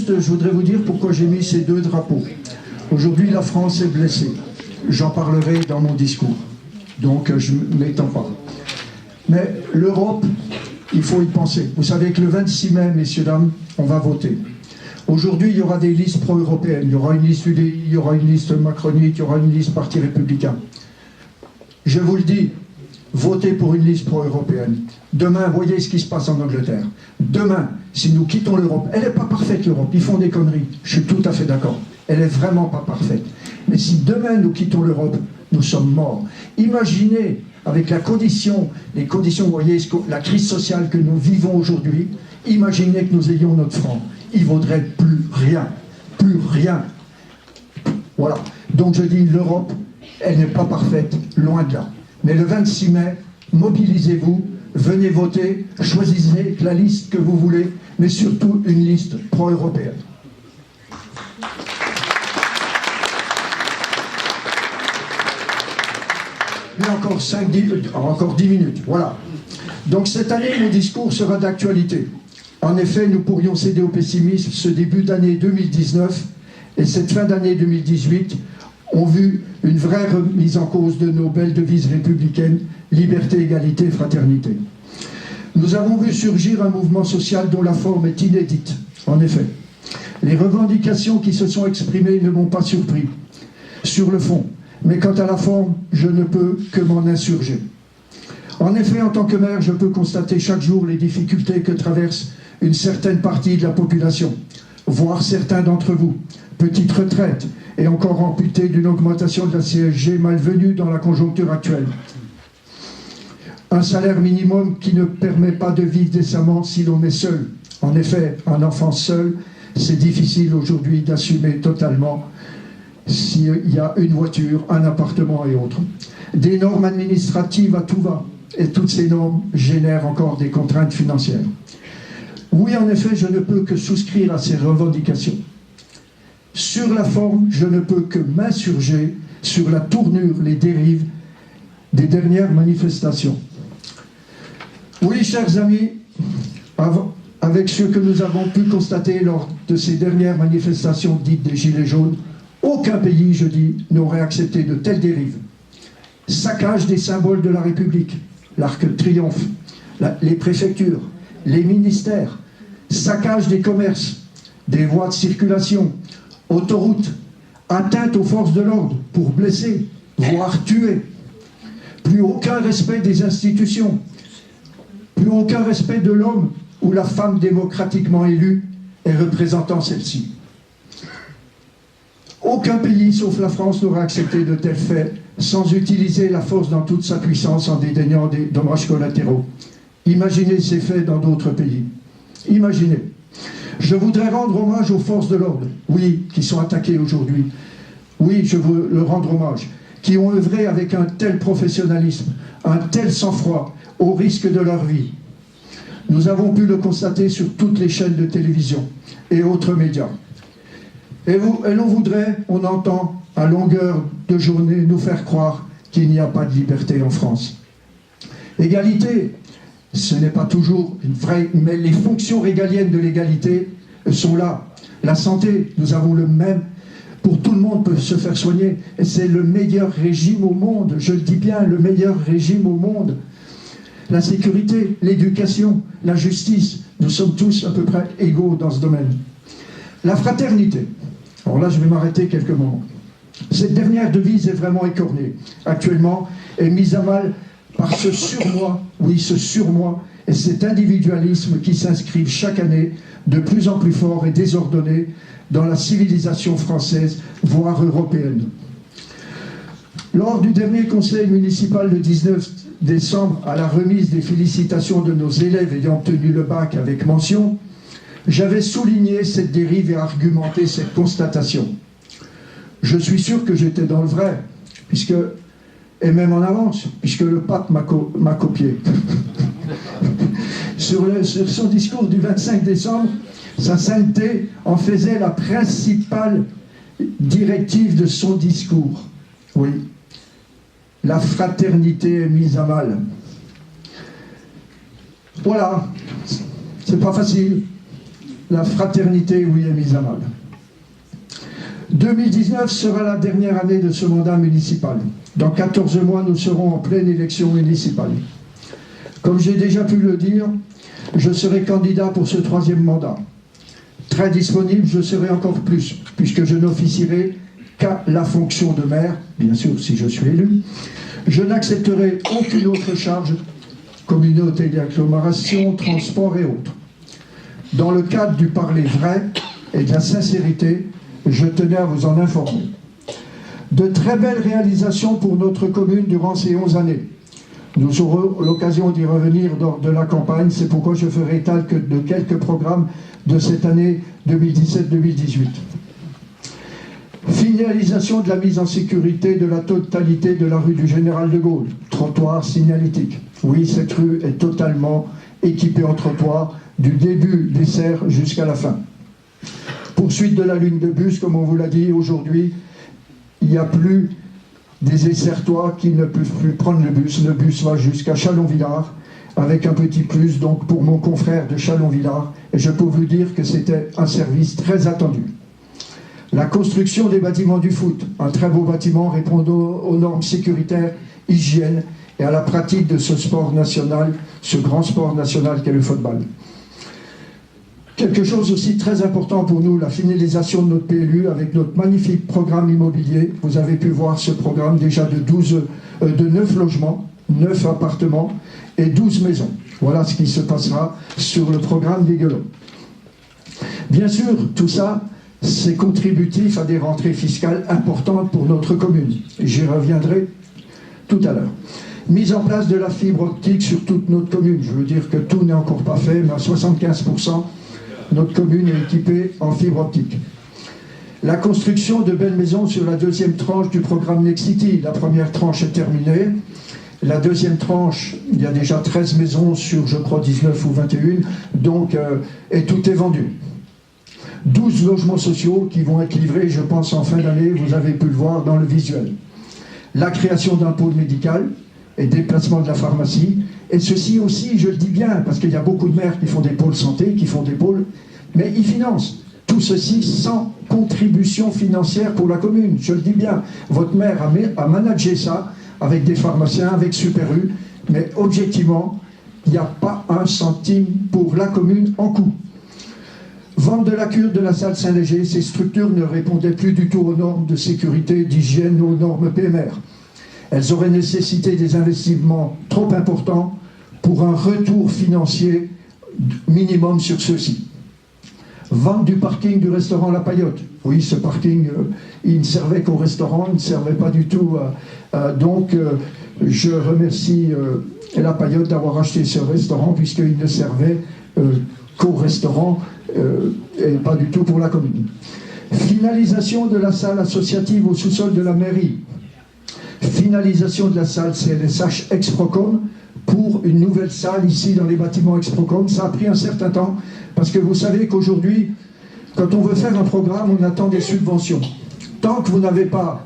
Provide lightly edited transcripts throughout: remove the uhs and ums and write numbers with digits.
juste, je voudrais vous dire pourquoi j'ai mis ces deux drapeaux. Aujourd'hui, la France est blessée. J'en parlerai dans mon discours. Donc, je ne m'étends pas. Mais l'Europe, il faut y penser. Vous savez que le 26 mai, messieurs, dames, on va voter. Aujourd'hui, il y aura des listes pro-européennes. Il y aura une liste UDI, il y aura une liste macronite, il y aura une liste Parti républicain. Je vous le dis, votez pour une liste pro-européenne. Demain, voyez ce qui se passe en Angleterre. Demain, si nous quittons l'Europe, elle n'est pas parfaite l'Europe, ils font des conneries. Je suis tout à fait d'accord. Elle n'est vraiment pas parfaite. Mais si demain nous quittons l'Europe, nous sommes morts. Imaginez, avec les conditions, vous voyez, la crise sociale que nous vivons aujourd'hui, imaginez que nous ayons notre franc. Il ne vaudrait plus rien. Plus rien. Voilà. Donc je dis, l'Europe, elle n'est pas parfaite, loin de là. Mais le 26 mai, mobilisez-vous, venez voter, choisissez la liste que vous voulez, mais surtout une liste pro-européenne. Mais encore 10 minutes, voilà. Donc cette année, mon discours sera d'actualité. En effet, nous pourrions céder au pessimisme. Ce début d'année 2019 et cette fin d'année 2018 ont vu une vraie remise en cause de nos belles devises républicaines, liberté, égalité, fraternité. Nous avons vu surgir un mouvement social dont la forme est inédite, en effet. Les revendications qui se sont exprimées ne m'ont pas surpris, sur le fond. Mais quant à la forme, je ne peux que m'en insurger. En effet, en tant que maire, je peux constater chaque jour les difficultés que traverse une certaine partie de la population, voire certains d'entre vous. Petite retraite et encore amputée d'une augmentation de la CSG malvenue dans la conjoncture actuelle. Un salaire minimum qui ne permet pas de vivre décemment si l'on est seul. En effet, un enfant seul, c'est difficile aujourd'hui d'assumer totalement s'il y a une voiture, un appartement et autres. Des normes administratives à tout va. Et toutes ces normes génèrent encore des contraintes financières. Oui, en effet, je ne peux que souscrire à ces revendications. Sur la forme, je ne peux que m'insurger sur la tournure, les dérives des dernières manifestations. Oui, chers amis, avec ce que nous avons pu constater lors de ces dernières manifestations dites des Gilets jaunes, aucun pays, je dis, n'aurait accepté de telles dérives. Saccage des symboles de la République, l'Arc de Triomphe, les préfectures, les ministères, saccage des commerces, des voies de circulation, autoroutes, atteinte aux forces de l'ordre pour blesser, voire tuer. Plus aucun respect des institutions, plus aucun respect de l'homme ou la femme démocratiquement élue et représentant celle-ci. Aucun pays, sauf la France, n'aura accepté de tels faits sans utiliser la force dans toute sa puissance en dédaignant des dommages collatéraux. Imaginez ces faits dans d'autres pays. Imaginez. Je voudrais rendre hommage aux forces de l'ordre, oui, qui sont attaquées aujourd'hui. Oui, je veux leur rendre hommage, qui ont œuvré avec un tel professionnalisme, un tel sang-froid, au risque de leur vie. Nous avons pu le constater sur toutes les chaînes de télévision et autres médias. Et l'on voudrait, on entend à longueur de journée nous faire croire qu'il n'y a pas de liberté en France. Égalité, ce n'est pas toujours une vraie, mais les fonctions régaliennes de l'égalité sont là. La santé, nous avons le même, pour tout le monde peut se faire soigner, et c'est le meilleur régime au monde, je le dis bien, le meilleur régime au monde. La sécurité, l'éducation, la justice, nous sommes tous à peu près égaux dans ce domaine. La fraternité, alors là je vais m'arrêter quelques moments. Cette dernière devise est vraiment écornée. Actuellement, est mise à mal par ce surmoi, oui, ce surmoi, et cet individualisme qui s'inscrivent chaque année de plus en plus fort et désordonné dans la civilisation française, voire européenne. Lors du dernier conseil municipal le 19 décembre, à la remise des félicitations de nos élèves ayant obtenu le bac avec mention, j'avais souligné cette dérive et argumenté cette constatation. Je suis sûr que j'étais dans le vrai, et même en avance, puisque le pape m'a copié. Sur son discours du 25 décembre, sa sainteté en faisait la principale directive de son discours. Oui, la fraternité est mise à mal. Voilà, c'est pas facile. la fraternité, oui, est mise à mal. 2019 sera la dernière année de ce mandat municipal. Dans 14 mois, nous serons en pleine élection municipale. Comme j'ai déjà pu le dire, je serai candidat pour ce 3e mandat. Très disponible, je serai encore plus, puisque je n'officierai qu'à la fonction de maire, bien sûr si je suis élu. Je n'accepterai aucune autre charge, communauté d'agglomération, transport et autres. Dans le cadre du parler vrai et de la sincérité, je tenais à vous en informer. De très belles réalisations pour notre commune durant ces 11 années. Nous aurons l'occasion d'y revenir lors de la campagne, c'est pourquoi je ferai état de quelques programmes de cette année 2017-2018. Finalisation de la mise en sécurité de la totalité de la rue du Général de Gaulle, trottoir signalétique. Oui, cette rue est totalement équipée en trottoir du début des serres jusqu'à la fin. Poursuite de la ligne de bus, comme on vous l'a dit, aujourd'hui, il n'y a plus des Essertois qui ne peuvent plus prendre le bus. Le bus va jusqu'à Chalon-Villars, avec un petit plus donc pour mon confrère de Chalon-Villars, et je peux vous dire que c'était un service très attendu. La construction des bâtiments du foot, un très beau bâtiment répondant aux normes sécuritaires, hygiène et à la pratique de ce sport national, ce grand sport national qu'est le football. Quelque chose aussi très important pour nous, la finalisation de notre PLU avec notre magnifique programme immobilier. Vous avez pu voir ce programme déjà de 9 logements, 9 appartements et 12 maisons. Voilà ce qui se passera sur le programme des Gueulons. Bien sûr, tout ça, c'est contributif à des rentrées fiscales importantes pour notre commune. J'y reviendrai tout à l'heure. Mise en place de la fibre optique sur toute notre commune. Je veux dire que tout n'est encore pas fait, mais à 75%, notre commune est équipée en fibre optique. La construction de belles maisons sur la 2e tranche du programme Next City. La première tranche est terminée. La 2e tranche, il y a déjà 13 maisons sur, je crois, 19 ou 21, donc, et tout est vendu. 12 logements sociaux qui vont être livrés, je pense, en fin d'année, vous avez pu le voir dans le visuel. La création d'un pôle médical et déplacement de la pharmacie, et ceci aussi, je le dis bien, parce qu'il y a beaucoup de maires qui font des pôles santé, qui font des pôles, mais ils financent. Tout ceci sans contribution financière pour la commune, je le dis bien. Votre maire a managé ça avec des pharmaciens, avec Super U, mais objectivement, il n'y a pas un centime pour la commune en coût. Vente de la cure de la salle Saint-Léger, ces structures ne répondaient plus du tout aux normes de sécurité, d'hygiène, aux normes PMR. Elles auraient nécessité des investissements trop importants pour un retour financier minimum sur ceux-ci. Vente du parking du restaurant La Paillote. Oui, ce parking, il ne servait qu'au restaurant, il ne servait pas du tout. Donc, je remercie La Paillote d'avoir acheté ce restaurant, puisqu'il ne servait qu'au restaurant et pas du tout pour la commune. Finalisation de la salle associative au sous-sol de la mairie. Finalisation de la salle CLSH Exprocom pour une nouvelle salle ici dans les bâtiments Exprocom. Ça a pris un certain temps parce que vous savez qu'aujourd'hui, quand on veut faire un programme, on attend des subventions. Tant que vous n'avez pas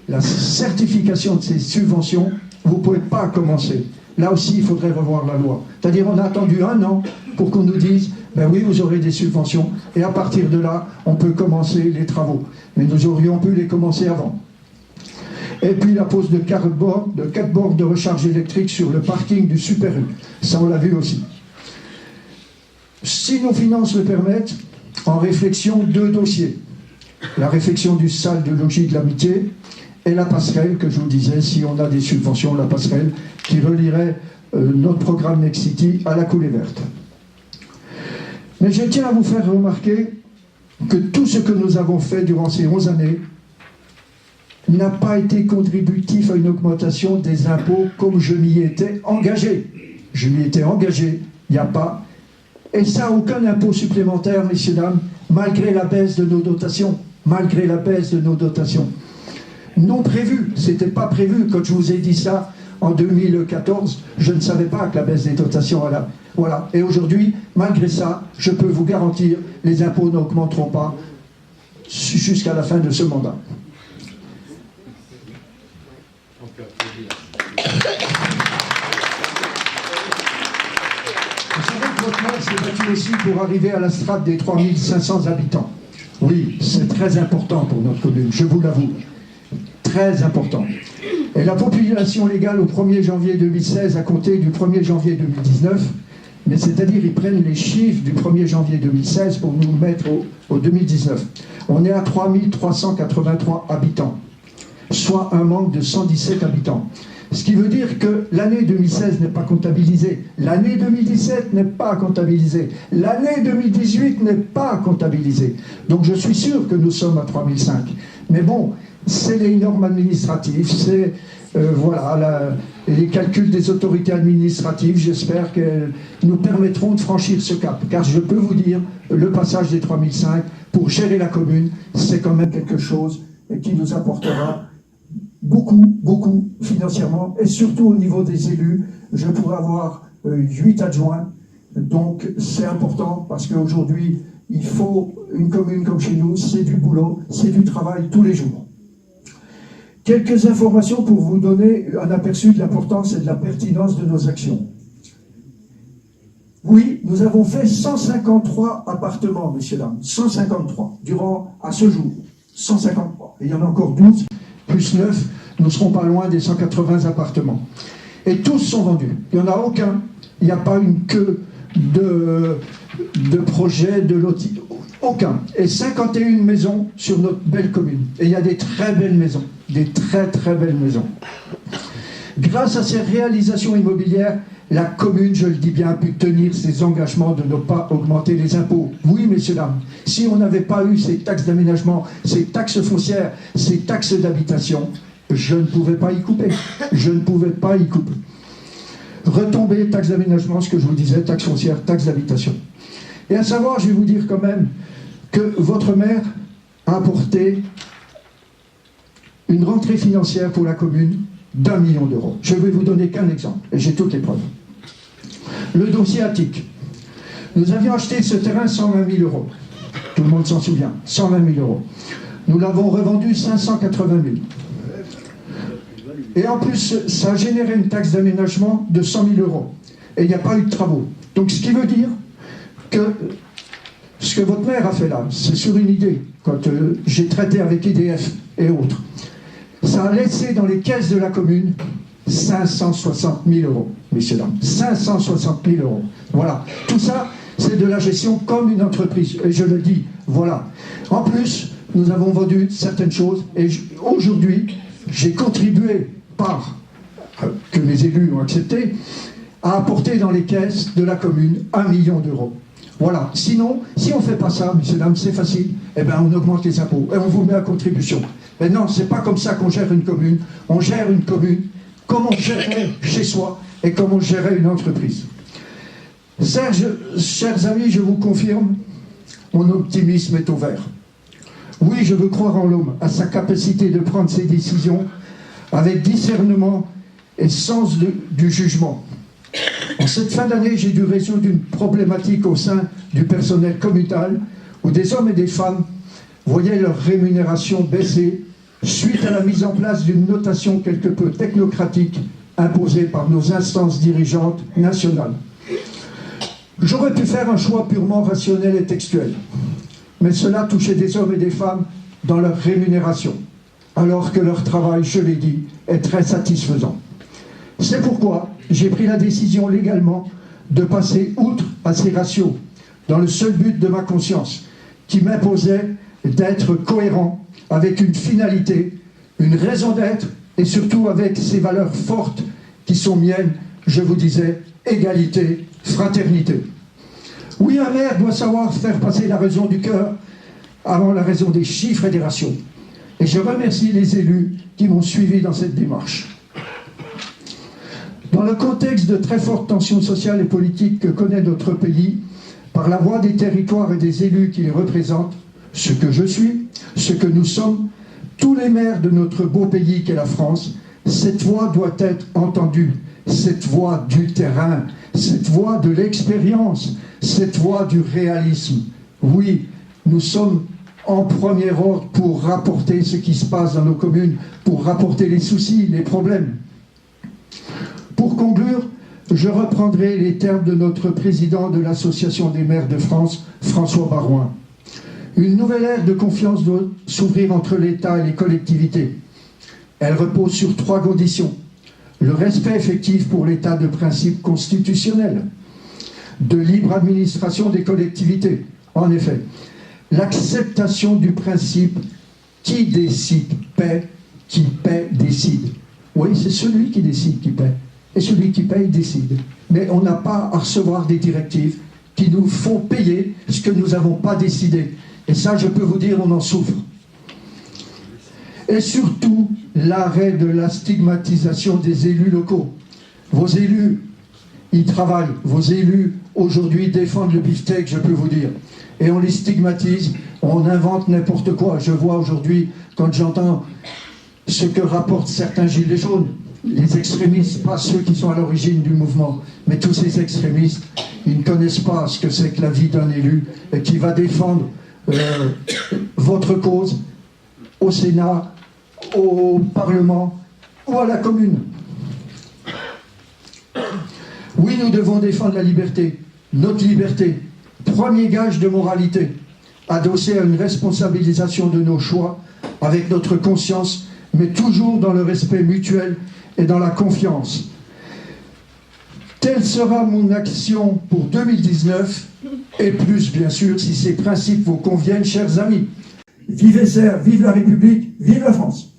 la certification de ces subventions, vous ne pouvez pas commencer. Là aussi, il faudrait revoir la loi. C'est-à-dire, on a attendu 1 an pour qu'on nous dise « ben oui, vous aurez des subventions » et à partir de là, on peut commencer les travaux. Mais nous aurions pu les commencer avant. Et puis la pose de 4 bornes de recharge électrique sur le parking du Super U. Ça, on l'a vu aussi. Si nos finances le permettent, en réflexion, 2 dossiers. La réflexion du salle de logis de l'amitié et la passerelle, que je vous disais, si on a des subventions, la passerelle, qui relierait notre programme Next City à la coulée verte. Mais je tiens à vous faire remarquer que tout ce que nous avons fait durant ces 11 années n'a pas été contributif à une augmentation des impôts comme je m'y étais engagé. Je m'y étais engagé, il n'y a pas. Et ça, aucun impôt supplémentaire, messieurs, dames, malgré la baisse de nos dotations. Malgré la baisse de nos dotations. Non prévu, c'était pas prévu. Quand je vous ai dit ça en 2014, je ne savais pas que la baisse des dotations voilà. Voilà. Et aujourd'hui, malgré ça, je peux vous garantir, les impôts n'augmenteront pas jusqu'à la fin de ce mandat. Vous savez que votre maire s'est battu aussi pour arriver à la strate des 3500 habitants. Oui, c'est très important pour notre commune, je vous l'avoue. Très important. Et la population légale au 1er janvier 2016 a compté du 1er janvier 2019, mais c'est-à-dire ils prennent les chiffres du 1er janvier 2016 pour nous mettre au 2019. On est à 3383 habitants, soit un manque de 117 habitants. Ce qui veut dire que l'année 2016 n'est pas comptabilisée, l'année 2017 n'est pas comptabilisée, l'année 2018 n'est pas comptabilisée. Donc je suis sûr que nous sommes à 3005. Mais bon, c'est les normes administratives, c'est voilà, les calculs des autorités administratives. J'espère qu'elles nous permettront de franchir ce cap. Car je peux vous dire, le passage des 3005 pour gérer la commune, c'est quand même quelque chose qui nous apportera beaucoup financièrement, et surtout au niveau des élus. Je pourrais avoir 8 adjoints, donc c'est important parce qu'aujourd'hui, il faut une commune comme chez nous, c'est du boulot, c'est du travail tous les jours. Quelques informations pour vous donner un aperçu de l'importance et de la pertinence de nos actions. Oui, nous avons fait 153 appartements, messieurs, dames, 153, à ce jour, 153. Et il y en a encore 12, plus 9, nous ne serons pas loin des 180 appartements. Et tous sont vendus. Il n'y en a aucun. Il n'y a pas une queue de projets, de lotis. Aucun. Et 51 maisons sur notre belle commune. Et il y a des très belles maisons. Des très belles maisons. Grâce à ces réalisations immobilières, la commune, je le dis bien, a pu tenir ses engagements de ne pas augmenter les impôts. Oui, messieurs, dames, si on n'avait pas eu ces taxes d'aménagement, ces taxes foncières, ces taxes d'habitation, je ne pouvais pas y couper. Je ne pouvais pas y couper. Retombées, taxes d'aménagement, ce que je vous disais, taxes foncières, taxes d'habitation. Et à savoir, je vais vous dire quand même que votre maire a apporté une rentrée financière pour la commune d'1 million d'euros. Je vais vous donner qu'un exemple, et j'ai toutes les preuves. Le dossier Attic. Nous avions acheté ce terrain 120 000 euros. Tout le monde s'en souvient, 120 000 euros. Nous l'avons revendu 580 000. Et en plus, ça a généré une taxe d'aménagement de 100 000 euros. Et il n'y a pas eu de travaux. Donc ce qui veut dire que ce que votre maire a fait là, c'est sur une idée, quand j'ai traité avec EDF et autres. Ça a laissé dans les caisses de la commune 560 000 euros, messieurs, dames. 560 000 euros. Voilà. Tout ça, c'est de la gestion comme une entreprise. Et je le dis, voilà. En plus, nous avons vendu certaines choses. Et aujourd'hui, j'ai contribué, que mes élus ont accepté, à apporter dans les caisses de la commune 1 million d'euros. Voilà. Sinon, si on ne fait pas ça, messieurs, dames, c'est facile. Eh bien, on augmente les impôts et on vous met à contribution. Mais non, c'est pas comme ça qu'on gère une commune. On gère une commune comme on gérait chez soi et comme on gérait une entreprise. Serge, chers amis, je vous confirme, mon optimisme est au vert. Oui, je veux croire en l'homme, à sa capacité de prendre ses décisions avec discernement et sens du jugement. En cette fin d'année, j'ai dû résoudre une problématique au sein du personnel communal où des hommes et des femmes voyaient leur rémunération baisser suite à la mise en place d'une notation quelque peu technocratique imposée par nos instances dirigeantes nationales. J'aurais pu faire un choix purement rationnel et textuel, mais cela touchait des hommes et des femmes dans leur rémunération, alors que leur travail, je l'ai dit, est très satisfaisant. C'est pourquoi j'ai pris la décision légalement de passer outre à ces ratios, dans le seul but de ma conscience, qui m'imposait d'être cohérent avec une finalité, une raison d'être, et surtout avec ces valeurs fortes qui sont miennes, je vous disais, égalité, fraternité. Oui, un maire doit savoir faire passer la raison du cœur avant la raison des chiffres et des ratios. Et je remercie les élus qui m'ont suivi dans cette démarche. Dans le contexte de très fortes tensions sociales et politiques que connaît notre pays, par la voix des territoires et des élus qui les représentent, ce que je suis, ce que nous sommes, tous les maires de notre beau pays qu'est la France, cette voix doit être entendue, cette voix du terrain, cette voix de l'expérience, cette voix du réalisme. Oui, nous sommes en premier ordre pour rapporter ce qui se passe dans nos communes, pour rapporter les soucis, les problèmes. Pour conclure, je reprendrai les termes de notre président de l'Association des maires de France, François Baroin. Une nouvelle ère de confiance doit s'ouvrir entre l'État et les collectivités. Elle repose sur 3 conditions. Le respect effectif pour l'État de principes constitutionnels, de libre administration des collectivités. En effet, l'acceptation du principe qui décide paie, qui paie décide. Oui, c'est celui qui décide qui paie. Et celui qui paye décide. Mais on n'a pas à recevoir des directives qui nous font payer ce que nous n'avons pas décidé. Et ça, je peux vous dire, on en souffre. Et surtout, l'arrêt de la stigmatisation des élus locaux. Vos élus, ils travaillent. Vos élus, aujourd'hui, défendent le beefsteak, je peux vous dire. Et on les stigmatise, on invente n'importe quoi. Je vois aujourd'hui, quand j'entends ce que rapportent certains gilets jaunes, les extrémistes, pas ceux qui sont à l'origine du mouvement, mais tous ces extrémistes, ils ne connaissent pas ce que c'est que la vie d'un élu et qui va défendre votre cause au Sénat, au Parlement ou à la commune. Oui, nous devons défendre la liberté, notre liberté, premier gage de moralité, adossé à une responsabilisation de nos choix avec notre conscience, mais toujours dans le respect mutuel et dans la confiance. Telle sera mon action pour 2019, et plus bien sûr si ces principes vous conviennent, chers amis. Vive SR, vive la République, vive la France!